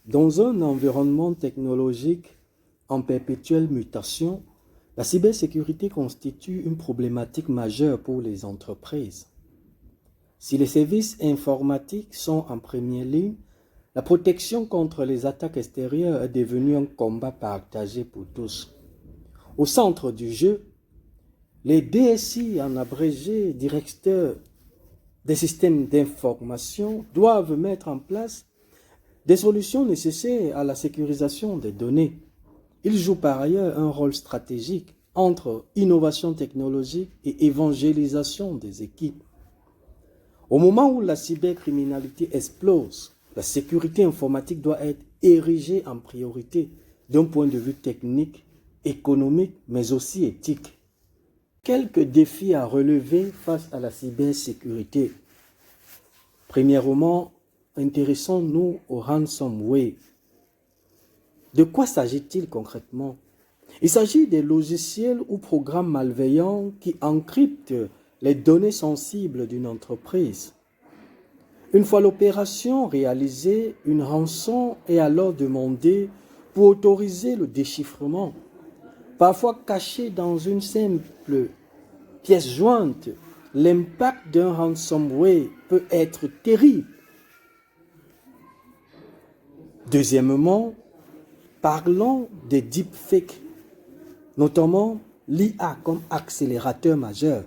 Dans un environnement technologique en perpétuelle mutation, la cybersécurité constitue une problématique majeure pour les entreprises. Si les services informatiques sont en première ligne, la protection contre les attaques extérieures est devenue un combat partagé pour tous. Au centre du jeu, les DSI, en abrégé directeurs des systèmes d'information, doivent mettre en place des solutions nécessaires à la sécurisation des données. Ils jouent par ailleurs un rôle stratégique entre innovation technologique et évangélisation des équipes. Au moment où la cybercriminalité explose, la sécurité informatique doit être érigée en priorité d'un point de vue technique, économique, mais aussi éthique. Quelques défis à relever face à la cybersécurité. Premièrement, intéressons-nous au ransomware. De quoi s'agit-il concrètement? Il s'agit des logiciels ou programmes malveillants qui encryptent les données sensibles d'une entreprise. Une fois l'opération réalisée, une rançon est alors demandée pour autoriser le déchiffrement. Parfois caché dans une simple pièce jointe, l'impact d'un ransomware peut être terrible. Deuxièmement, parlons des deepfakes, notamment l'IA comme accélérateur majeur.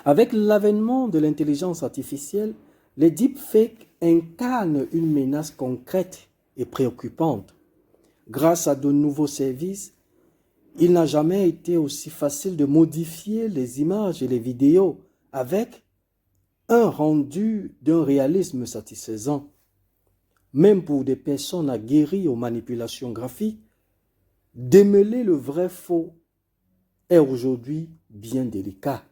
Avec l'avènement de l'intelligence artificielle, les deepfakes incarnent une menace concrète et préoccupante. Grâce à de nouveaux services, il n'a jamais été aussi facile de modifier les images et les vidéos avec un rendu d'un réalisme satisfaisant. Même pour des personnes aguerries aux manipulations graphiques, démêler le vrai faux est aujourd'hui bien délicat.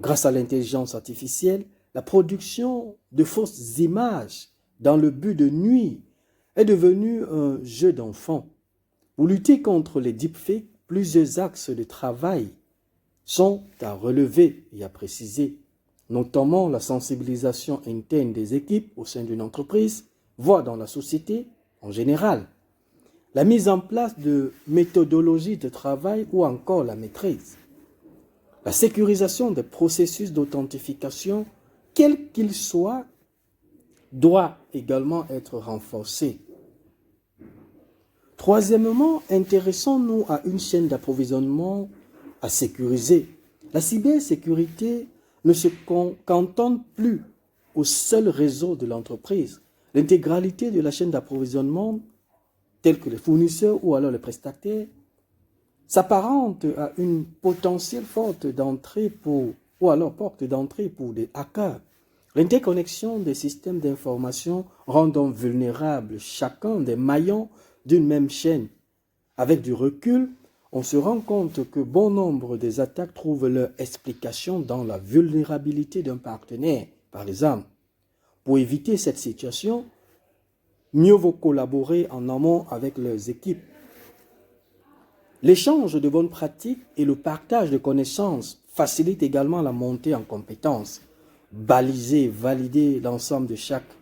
Grâce à l'intelligence artificielle, la production de fausses images dans le but de nuire est devenue un jeu d'enfant. Pour lutter contre les deepfakes, plusieurs axes de travail sont à relever et à préciser, notamment la sensibilisation interne des équipes au sein d'une entreprise, voire dans la société en général, la mise en place de méthodologies de travail ou encore la maîtrise. La sécurisation des processus d'authentification, quels qu'ils soient, doit également être renforcée. Troisièmement, intéressons-nous à une chaîne d'approvisionnement à sécuriser. La cybersécurité ne se cantonne plus au seul réseau de l'entreprise. L'intégralité de la chaîne d'approvisionnement, telle que les fournisseurs ou alors les prestataires, s'apparente à une potentielle porte d'entrée pour des hackers. L'interconnexion des systèmes d'information rend donc vulnérable chacun des maillons d'une même chaîne. Avec du recul, on se rend compte que bon nombre des attaques trouvent leur explication dans la vulnérabilité d'un partenaire, par exemple. Pour éviter cette situation, mieux vaut collaborer en amont avec leurs équipes. L'échange de bonnes pratiques et le partage de connaissances facilitent également la montée en compétences. Baliser et valider l'ensemble de chaque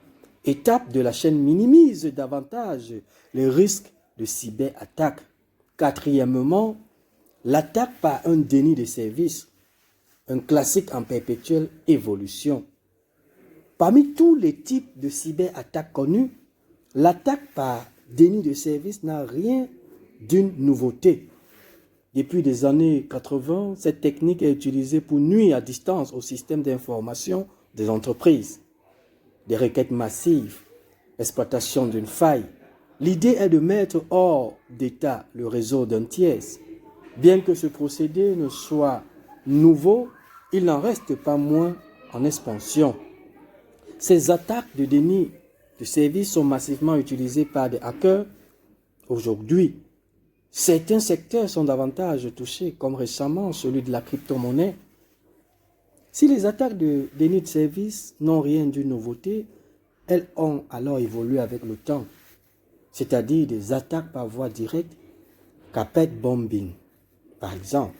étape de la chaîne minimise davantage les risques de cyberattaque. Quatrièmement, l'attaque par un déni de service, un classique en perpétuelle évolution. Parmi tous les types de cyberattaques connus, l'attaque par déni de service n'a rien d'une nouveauté. Depuis les années 80, cette technique est utilisée pour nuire à distance au système d'information des entreprises. Des requêtes massives, exploitation d'une faille. L'idée est de mettre hors d'état le réseau d'un tiers. Bien que ce procédé ne soit nouveau, il n'en reste pas moins en expansion. Ces attaques de déni de service sont massivement utilisées par des hackers aujourd'hui. Certains secteurs sont davantage touchés, comme récemment celui de la crypto-monnaie. Si les attaques de déni de service n'ont rien d'une nouveauté, elles ont alors évolué avec le temps, c'est-à-dire des attaques par voie directe, carpet bombing. Par exemple,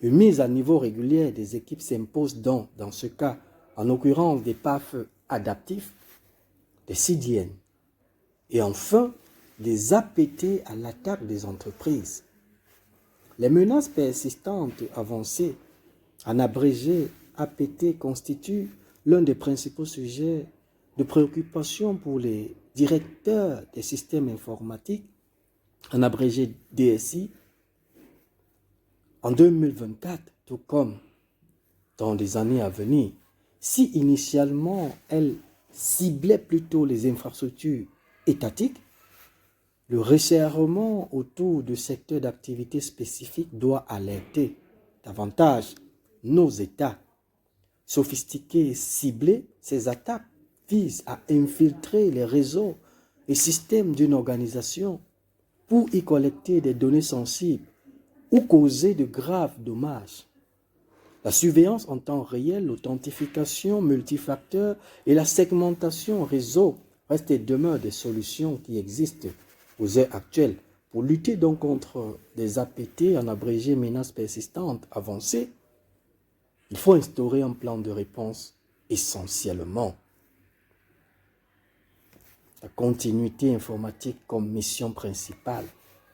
une mise à niveau régulière des équipes s'impose donc, dans ce cas, en occurrence des pare-feux adaptifs, des CDN, Et enfin, des APT à l'attaque des entreprises. Les menaces persistantes avancées, en abrégé APT, constituent l'un des principaux sujets de préoccupation pour les directeurs des systèmes informatiques, en abrégé DSI, en 2024, tout comme dans les années à venir. Si initialement elle ciblait plutôt les infrastructures étatiques, le resserrement autour de secteurs d'activité spécifiques doit alerter davantage nos États. Sophistiqués et ciblés, ces attaques visent à infiltrer les réseaux et systèmes d'une organisation pour y collecter des données sensibles ou causer de graves dommages. La surveillance en temps réel, l'authentification multifacteur et la segmentation réseau restent et demeurent des solutions qui existent aux heures actuelles. Pour lutter donc contre des APT, en abrégé menaces persistantes avancées, il faut instaurer un plan de réponse essentiellement. La continuité informatique comme mission principale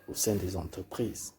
au sein des entreprises.